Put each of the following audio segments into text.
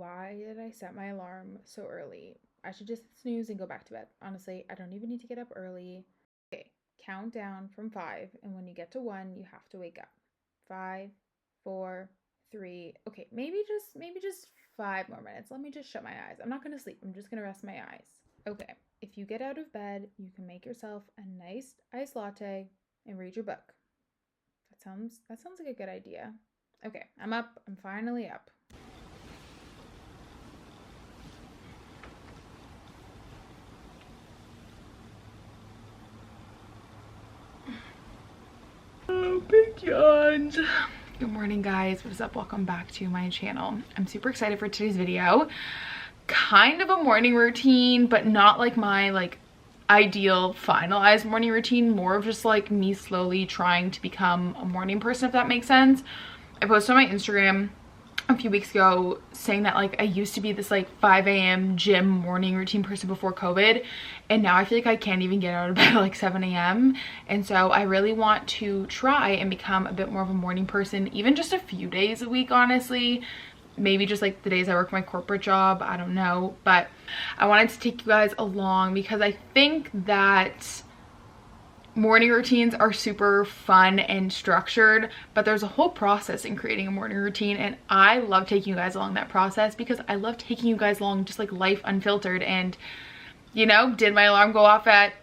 Why did I set my alarm so early? I should just snooze and go back to bed. Honestly, I don't even need to get up early. Okay, count down from 5, and when you get to 1, you have to wake up. 5, 4, 3. Okay, maybe just 5 more minutes. Let me just shut my eyes. I'm not going to sleep. I'm just going to rest my eyes. Okay, if you get out of bed, you can make yourself a nice iced latte and read your book. That sounds like a good idea. Okay, I'm up. I'm finally up. Oh, big yawns. Good morning, guys. What is up? Welcome back to my channel. I'm super excited for today's video. Kind of a morning routine, but not like my ideal finalized morning routine. More of just like me slowly trying to become a morning person, if that makes sense. I posted on my Instagram a few weeks ago saying that I used to be this 5 a.m. gym morning routine person before COVID, and now I feel like I can't even get out of bed at 7 a.m. and so I really want to try and become a bit more of a morning person, even just a few days a week, honestly. Maybe just the days I work my corporate job, I don't know. But I wanted to take you guys along because I think that morning routines are super fun and structured, but there's a whole process in creating a morning routine, and I love taking you guys along that process because I love taking you guys along just life unfiltered. And did my alarm go off at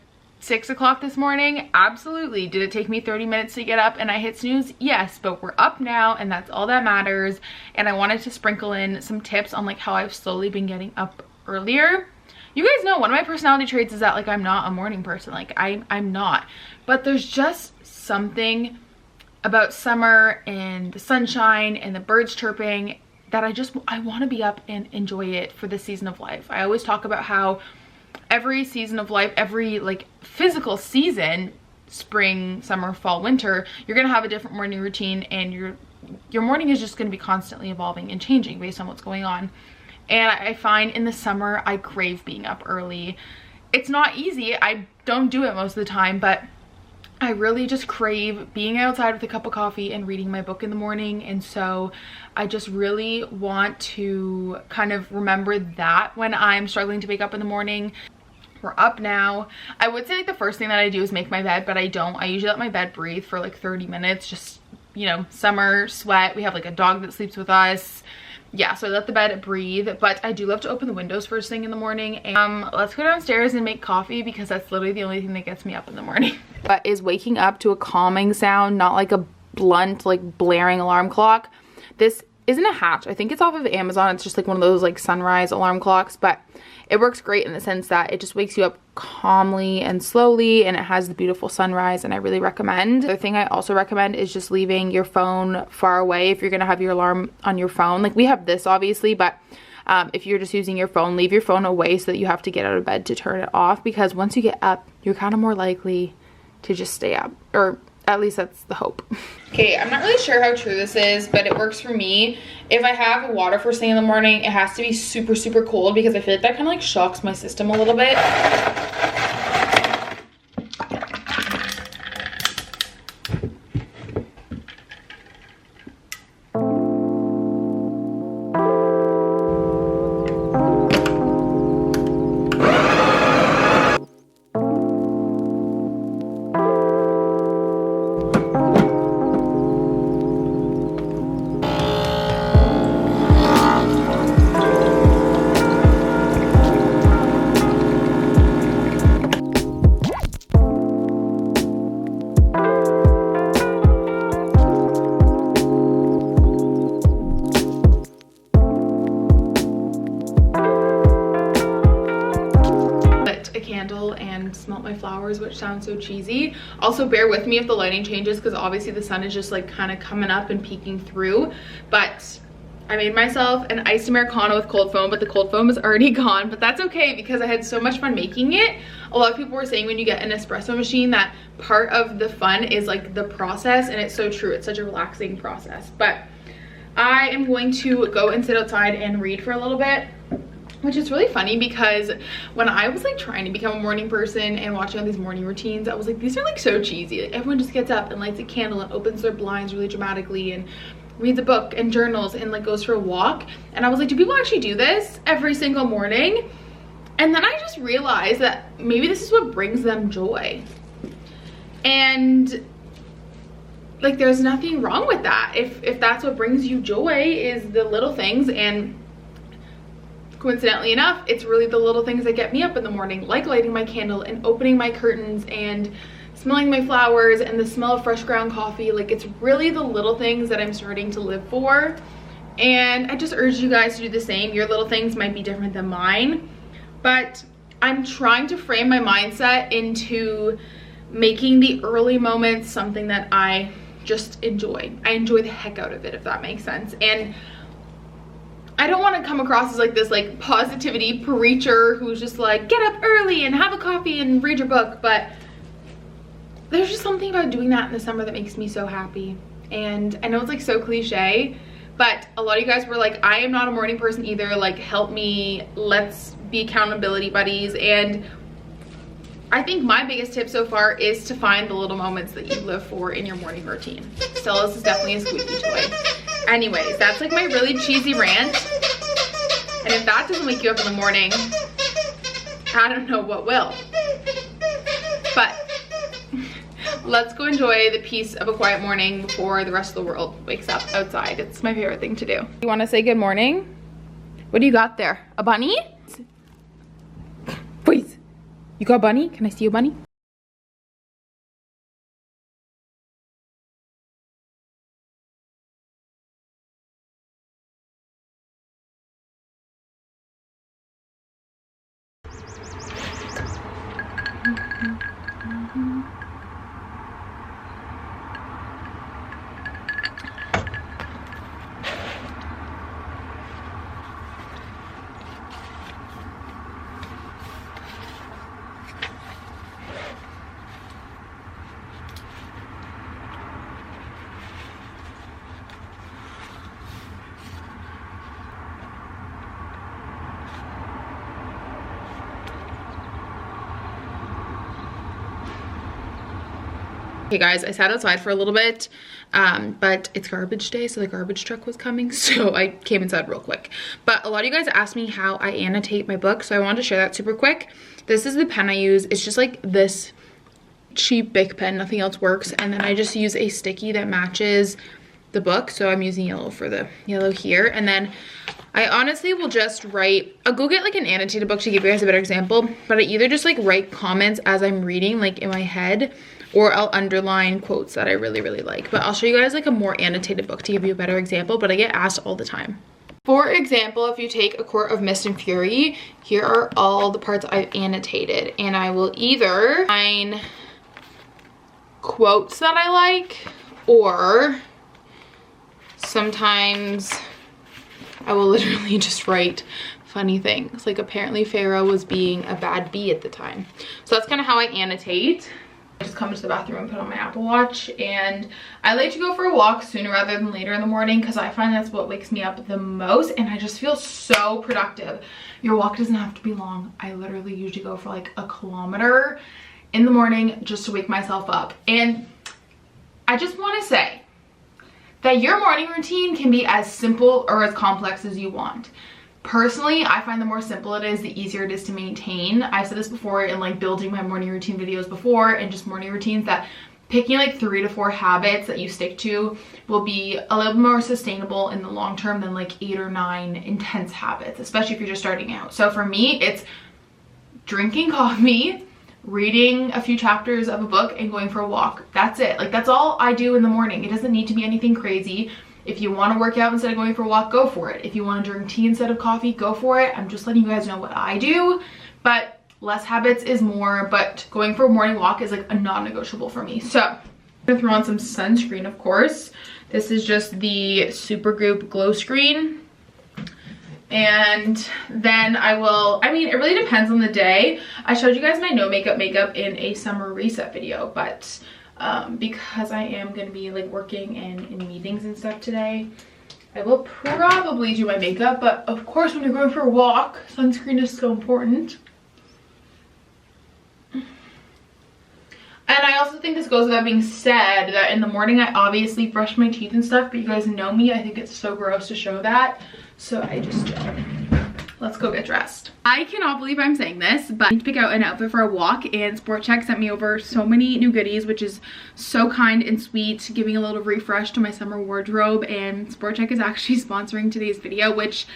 6 o'clock this morning? Absolutely. Did it take me 30 minutes to get up and I hit snooze? Yes, but we're up now and that's all that matters. And I wanted to sprinkle in some tips on how I've slowly been getting up earlier. You guys know one of my personality traits is that I'm not a morning person. I'm not. But there's just something about summer and the sunshine and the birds chirping that I want to be up and enjoy it for the season of life. I always talk about how every season of life, every physical season, spring, summer, fall, winter, you're going to have a different morning routine, and your morning is just going to be constantly evolving and changing based on what's going on. And I find in the summer, I crave being up early. It's not easy. I don't do it most of the time, but I really just crave being outside with a cup of coffee and reading my book in the morning. And so I just really want to kind of remember that when I'm struggling to wake up in the morning. We're up now. I would say the first thing that I do is make my bed, but I don't. I usually let my bed breathe for 30 minutes. Just, summer, sweat. We have a dog that sleeps with us. Yeah, so I let the bed breathe, but I do love to open the windows first thing in the morning. And let's go downstairs and make coffee because that's literally the only thing that gets me up in the morning. But is waking up to a calming sound, not like a blunt, blaring alarm clock. This isn't a Hatch. I think it's off of Amazon. It's just one of those sunrise alarm clocks, but it works great in the sense that it just wakes you up calmly and slowly, and it has the beautiful sunrise, and I really recommend. The thing I also recommend is just leaving your phone far away if you're gonna have your alarm on your phone. We have this obviously, but if you're just using your phone, leave your phone away so that you have to get out of bed to turn it off, because once you get up, you're kind of more likely to just stay up, or at least that's the hope. Okay, I'm not really sure how true this is, but it works for me. If I have water first thing in the morning, it has to be super, super cold because I feel like that kind of shocks my system a little bit. And smelt my flowers, which sounds so cheesy. Also, bear with me if the lighting changes because obviously the sun is just kind of coming up and peeking through. But I made myself an iced Americano with cold foam, but the cold foam is already gone, but that's okay because I had so much fun making it. A lot of people were saying when you get an espresso machine that part of the fun is the process, and it's so true. It's such a relaxing process. But I am going to go and sit outside and read for a little bit, which is really funny because when I was trying to become a morning person and watching all these morning routines, I was these are so cheesy. Everyone just gets up and lights a candle and opens their blinds really dramatically, and reads a book and journals and like goes for a walk. And I was like, do people actually do this every single morning? And then I just realized that maybe this is what brings them joy. And like, there's nothing wrong with that. If that's what brings you joy, is the little things. And coincidentally enough, it's really the little things that get me up in the morning, like lighting my candle and opening my curtains and smelling my flowers and the smell of fresh ground coffee. Like, it's really the little things that I'm starting to live for. And I just urge you guys to do the same. Your little things might be different than mine, but I'm trying to frame my mindset into making the early moments something that I just enjoy. I enjoy the heck out of it, if that makes sense. And I don't want to come across as like this like positivity preacher who's just like, get up early and have a coffee and read your book, but there's just something about doing that in the summer that makes me so happy. And I know it's like so cliche, but a lot of you guys were like, I am not a morning person either, like help me, let's be accountability buddies. And I think my biggest tip so far is to find the little moments that you live for in your morning routine. Stella's is definitely a squeaky toy. Anyways, that's like my really cheesy rant. And if that doesn't wake you up in the morning, I don't know what will. But let's go enjoy the peace of a quiet morning before the rest of the world wakes up outside. It's my favorite thing to do. You want to say good morning? What do you got there? A bunny? Please. You got a bunny? Can I see a bunny? Okay guys, I sat outside for a little bit, but it's garbage day, so the garbage truck was coming, so I came inside real quick. But a lot of you guys asked me how I annotate my book, so I wanted to share that super quick. This is the pen I use. It's just like this cheap Bic pen, nothing else works. And then I just use a sticky that matches the book, so I'm using yellow for the yellow here. And then I honestly will just write, I'll go get like an annotated book to give you guys a better example, but I either just like write comments as I'm reading, like in my head, or I'll underline quotes that I really, really like. But I'll show you guys like a more annotated book to give you a better example, but I get asked all the time. For example, if you take A Court of Mist and Fury, here are all the parts I've annotated, and I will either find quotes that I like, or sometimes I will literally just write funny things. Like apparently Pharaoh was being a bad bee at the time. So that's kind of how I annotate. I just come into the bathroom and put on my Apple Watch, and I like to go for a walk sooner rather than later in the morning because I find that's what wakes me up the most, and I just feel so productive. Your walk doesn't have to be long. I literally usually go for like a kilometer in the morning just to wake myself up. And I just want to say that your morning routine can be as simple or as complex as you want. Personally, I find the more simple it is, the easier it is to maintain. I've said this before in like building my morning routine videos before, and just morning routines, that picking like 3 to 4 habits that you stick to will be a little more sustainable in the long term than like 8 or 9 intense habits, especially if you're just starting out. So for me, it's drinking coffee, reading a few chapters of a book, and going for a walk. That's it. Like that's all I do in the morning. It doesn't need to be anything crazy. If you want to work out instead of going for a walk, go for it. If you want to drink tea instead of coffee, go for it. I'm just letting you guys know what I do, but less habits is more, but going for a morning walk is like a non-negotiable for me. So I'm gonna throw on some sunscreen, of course. This is just the Supergoop Glow Screen. And then I will, I mean, it really depends on the day. I showed you guys my no makeup in a summer reset video, but because I am going to be like working and in meetings and stuff today, I will probably do my makeup. But of course, when you're going for a walk, sunscreen is so important. And I also think this goes without being said that in the morning I obviously brush my teeth and stuff, but you guys know me, I think it's so gross to show that. So I just let's go get dressed. I cannot believe I'm saying this, but I need to pick out an outfit for a walk, and Sport Chek sent me over so many new goodies, which is so kind and sweet, giving a little refresh to my summer wardrobe. And Sport Chek is actually sponsoring today's video, which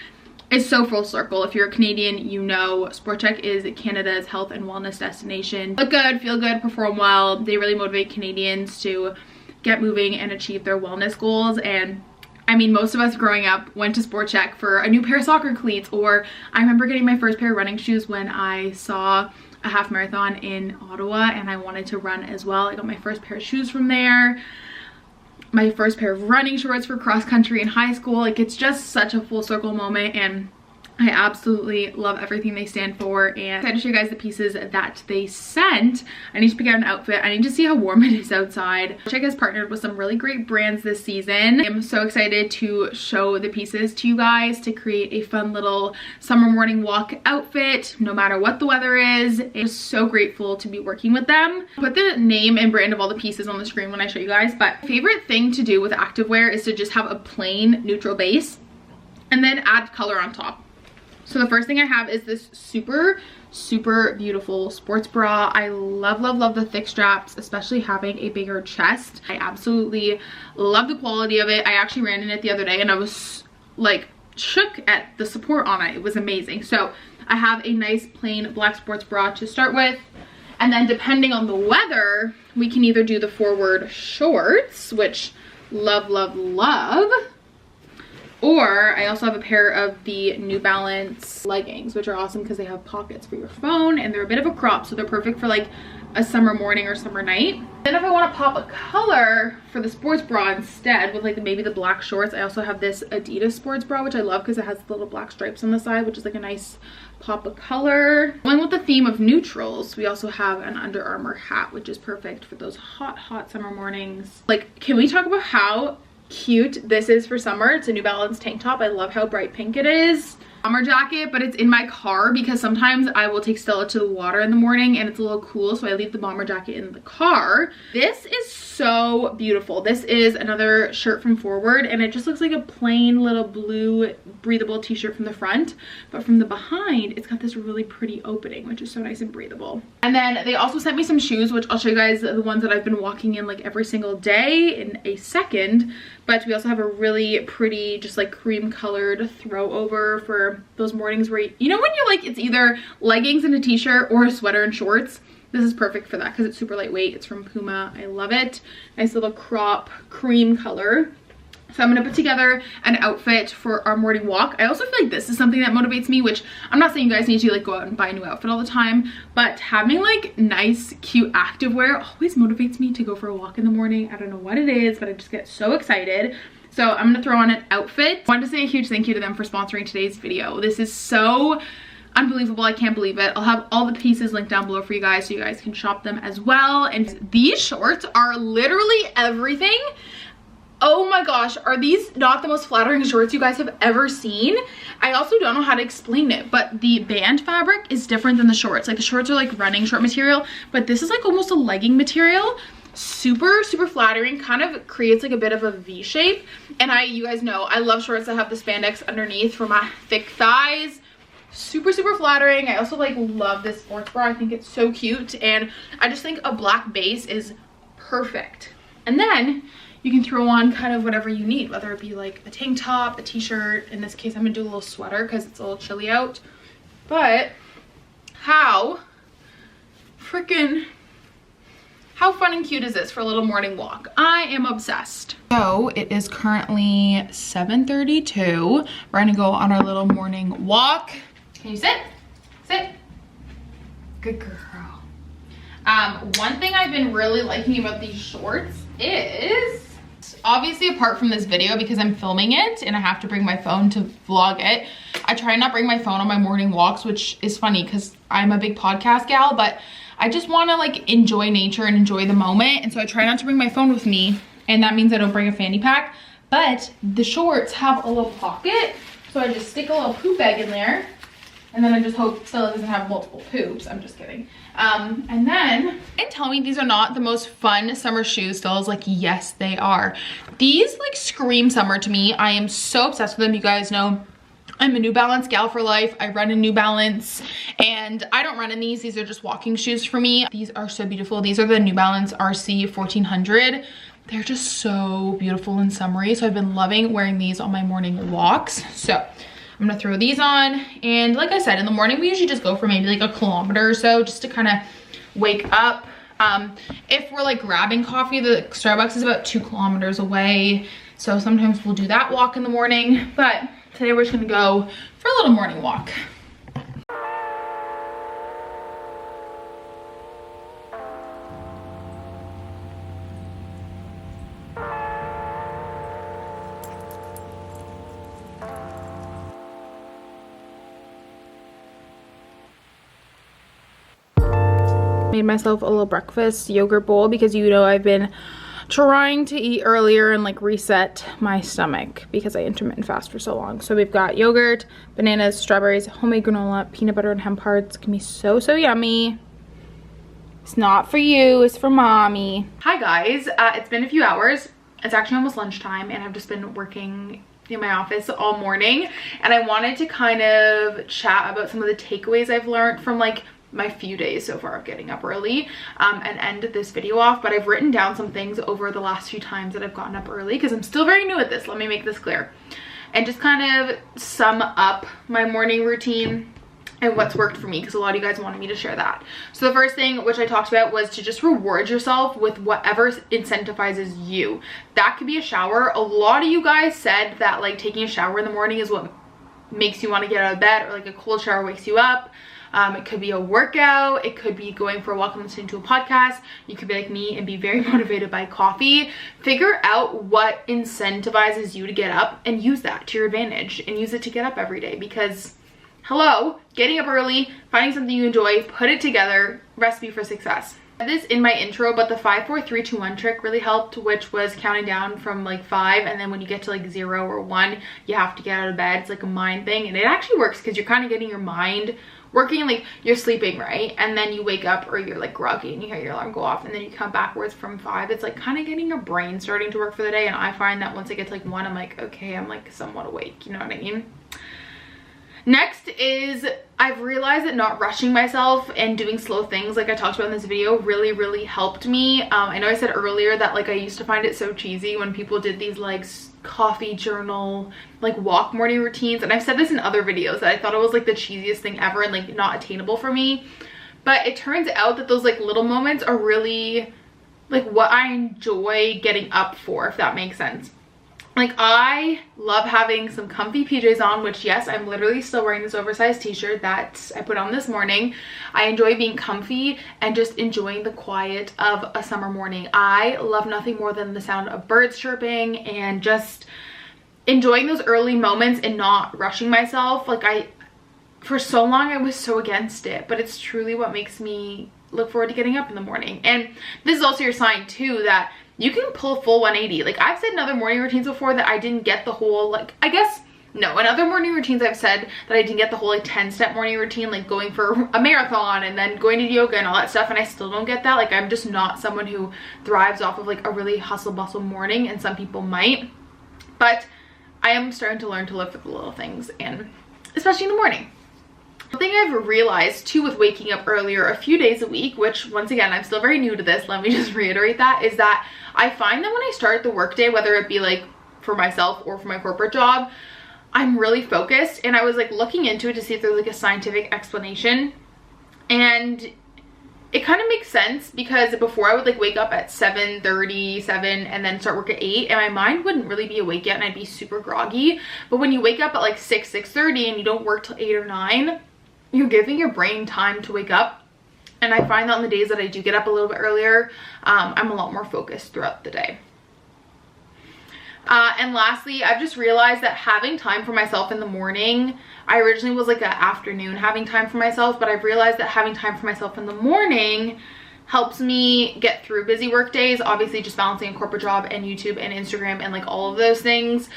is so full circle. If you're a Canadian, you know Sport Chek is Canada's health and wellness destination. Look good, feel good, perform well. They really motivate Canadians to get moving and achieve their wellness goals. And I mean, most of us growing up went to Sport Chek for a new pair of soccer cleats, or I remember getting my first pair of running shoes when I saw a half marathon in Ottawa and I wanted to run as well. I got my first pair of shoes from there. My first pair of running shorts for cross country in high school. Like, it's just such a full circle moment, and I absolutely love everything they stand for. And I'm excited to show you guys the pieces that they sent. I need to pick out an outfit. I need to see how warm it is outside. Chek has partnered with some really great brands this season. I'm so excited to show the pieces to you guys to create a fun little summer morning walk outfit, no matter what the weather is. I'm just so grateful to be working with them. I'll put the name and brand of all the pieces on the screen when I show you guys, but my favorite thing to do with activewear is to just have a plain neutral base and then add color on top. So the first thing I have is this super beautiful sports bra. I love the thick straps, especially having a bigger chest. I absolutely love the quality of it. I actually ran in it the other day and I was like shook at the support on it. It was amazing. So I have a nice plain black sports bra to start with. And then depending on the weather, we can either do the forward shorts, which love. Or I also have a pair of the New Balance leggings, which are awesome because they have pockets for your phone and they're a bit of a crop, so they're perfect for like a summer morning or summer night. Then if I want to pop a color for the sports bra instead with like maybe the black shorts, I also have this Adidas sports bra, which I love because it has little black stripes on the side, which is like a nice pop of color. Going with the theme of neutrals, we also have an Under Armour hat, which is perfect for those hot summer mornings. Like, can we talk about how cute this is for summer? It's a New Balance tank top. I love how bright pink it is. Bomber jacket, but it's in my car because sometimes I will take Stella to the water in the morning and it's a little cool, so I leave the bomber jacket in the car. This is so beautiful. This is another shirt from Forward, and it just looks like a plain little blue breathable t-shirt from the front, but from the behind it's got this really pretty opening, which is so nice and breathable. And then they also sent me some shoes, which I'll show you guys the ones that I've been walking in like every single day in a second. But we also have a really pretty, just like cream colored throw over for those mornings where you know when you're like, it's either leggings and a t-shirt or a sweater and shorts. This is perfect for that because it's super lightweight. It's from Puma. I love it. Nice little crop cream color. So I'm going to put together an outfit for our morning walk. I also feel like this is something that motivates me, which I'm not saying you guys need to like go out and buy a new outfit all the time, but having like nice, cute activewear always motivates me to go for a walk in the morning. I don't know what it is, but I just get so excited. So I'm going to throw on an outfit. I wanted to say a huge thank you to them for sponsoring today's video. This is so unbelievable. I can't believe it. I'll have all the pieces linked down below for you guys so you guys can shop them as well. And these shorts are literally everything. Oh my gosh, are these not the most flattering shorts you guys have ever seen? I also don't know how to explain it, but the band fabric is different than the shorts. Like the shorts are like running short material, but this is like almost a legging material. Super flattering, kind of creates like a bit of a V shape. And you guys know, I love shorts that have the spandex underneath for my thick thighs. Super flattering. I also like love this sports bra. I think it's so cute, and I just think a black base is perfect. And then you can throw on kind of whatever you need, whether it be like a tank top, a t-shirt. In this case, I'm gonna do a little sweater because it's a little chilly out. But how fun and cute is this for a little morning walk? I am obsessed. So it is currently 7:32. We're gonna go on our little morning walk. Can you sit? Sit. Good girl. One thing I've been really liking about these shorts is, obviously apart from this video because I'm filming it and I have to bring my phone to vlog it, I try not bring my phone on my morning walks, which is funny because I'm a big podcast gal, but I just want to like enjoy nature and enjoy the moment, and so I try not to bring my phone with me, and that means I don't bring a fanny pack. But the shorts have a little pocket, so I just stick a little poop bag in there And then I just hope Stella doesn't have multiple poops. I'm just kidding. And then, and tell me these are not the most fun summer shoes. Stella's like, yes, they are. These like scream summer to me. I am so obsessed with them. You guys know I'm a New Balance gal for life. I run in New Balance and I don't run in these. These are just walking shoes for me. These are so beautiful. These are the New Balance RC 1400. They're just so beautiful and summery. So I've been loving wearing these on my morning walks. So I'm gonna throw these on. And like I said, in the morning, we usually just go for maybe like a kilometer or so just to kind of wake up. If we're like grabbing coffee, the Starbucks is about 2 kilometers away. So sometimes we'll do that walk in the morning, but today we're just gonna go for a little morning walk. Made myself a little breakfast yogurt bowl because you know I've been trying to eat earlier and like reset my stomach because I intermittent fast for so long. So we've got yogurt, bananas, strawberries, homemade granola, peanut butter and hemp hearts. It's gonna be so yummy. It's not for you, it's for mommy. Hi guys, it's been a few hours. It's actually almost lunchtime and I've just been working in my office all morning, and I wanted to kind of chat about some of the takeaways I've learned from like my few days so far of getting up early, and end this video off. But I've written down some things over the last few times that I've gotten up early because I'm still very new at this, let me make this clear, and just kind of sum up my morning routine and what's worked for me because a lot of you guys wanted me to share that. So the first thing which I talked about was to just reward yourself with whatever incentivizes you. That could be a shower. A lot of you guys said that like taking a shower in the morning is what makes you want to get out of bed, or like a cold shower wakes you up. It could be a workout, it could be going for a walk and listening to a podcast. You could be like me and be very motivated by coffee. Figure out what incentivizes you to get up and use that to your advantage and use it to get up every day, because hello, getting up early, finding something you enjoy, put it together, recipe for success. I had this in my intro, but the 5, 4, 3, 2, 1 trick really helped, which was counting down from like 5, and then when you get to like 0 or 1, you have to get out of bed. It's like a mind thing, and it actually works because you're kind of getting your mind working. Like you're sleeping, right, and then you wake up or you're like groggy and you hear your alarm go off, and then you come backwards from 5. It's like kind of getting your brain starting to work for the day. And I find that once I get to like 1, I'm like, okay, I'm like somewhat awake, you know what I mean? Next is I've realized that not rushing myself and doing slow things like I talked about in this video really helped me. I know I said earlier that like I used to find it so cheesy when people did these like coffee journal like walk morning routines, and I've said this in other videos that I thought it was like the cheesiest thing ever and like not attainable for me. But it turns out that those like little moments are really like what I enjoy getting up for, if that makes sense. Like I love having some comfy PJs on, which yes, I'm literally still wearing this oversized t-shirt that I put on this morning. I enjoy being comfy and just enjoying the quiet of a summer morning. I love nothing more than the sound of birds chirping and just enjoying those early moments and not rushing myself. Like for so long I was so against it, but it's truly what makes me look forward to getting up in the morning. And this is also your sign too that you can pull full 180. Like I've said in other morning routines before that I didn't get the whole, like, I guess, no, in other morning routines I've said that I didn't get the whole like 10-step morning routine, like going for a marathon and then going to yoga and all that stuff, and I still don't get that. Like I'm just not someone who thrives off of like a really hustle bustle morning, and some people might, but I am starting to learn to live for the little things, and especially in the morning. The thing I've realized too with waking up earlier a few days a week, which once again, I'm still very new to this, let me just reiterate that, is that I find that when I start the workday, whether it be like for myself or for my corporate job, I'm really focused. And I was like looking into it to see if there's like a scientific explanation, and it kind of makes sense because before I would like wake up at 7:30, 7 and then start work at 8, and my mind wouldn't really be awake yet and I'd be super groggy. But when you wake up at like 6, 6:30 and you don't work till 8 or 9, you're giving your brain time to wake up. And I find that on the days that I do get up a little bit earlier, I'm a lot more focused throughout the day. And lastly, I've just realized that having time for myself in the morning, I originally was like an afternoon having time for myself, but I've realized that having time for myself in the morning helps me get through busy work days. Obviously just balancing a corporate job and YouTube and Instagram and like all of those things.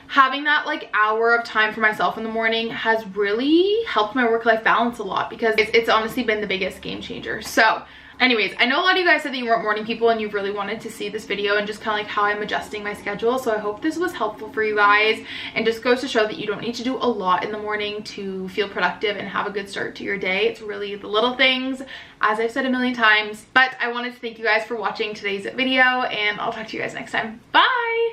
having that like hour of time for myself in the morning has really helped my work-life balance a lot, because it's honestly been the biggest game changer. So anyways, I know a lot of you guys said that you weren't morning people and you really wanted to see this video and just kind of like how I'm adjusting my schedule. So I hope this was helpful for you guys, and just goes to show that you don't need to do a lot in the morning to feel productive and have a good start to your day. It's really the little things, as I've said a million times. But I wanted to thank you guys for watching today's video, and I'll talk to you guys next time. Bye!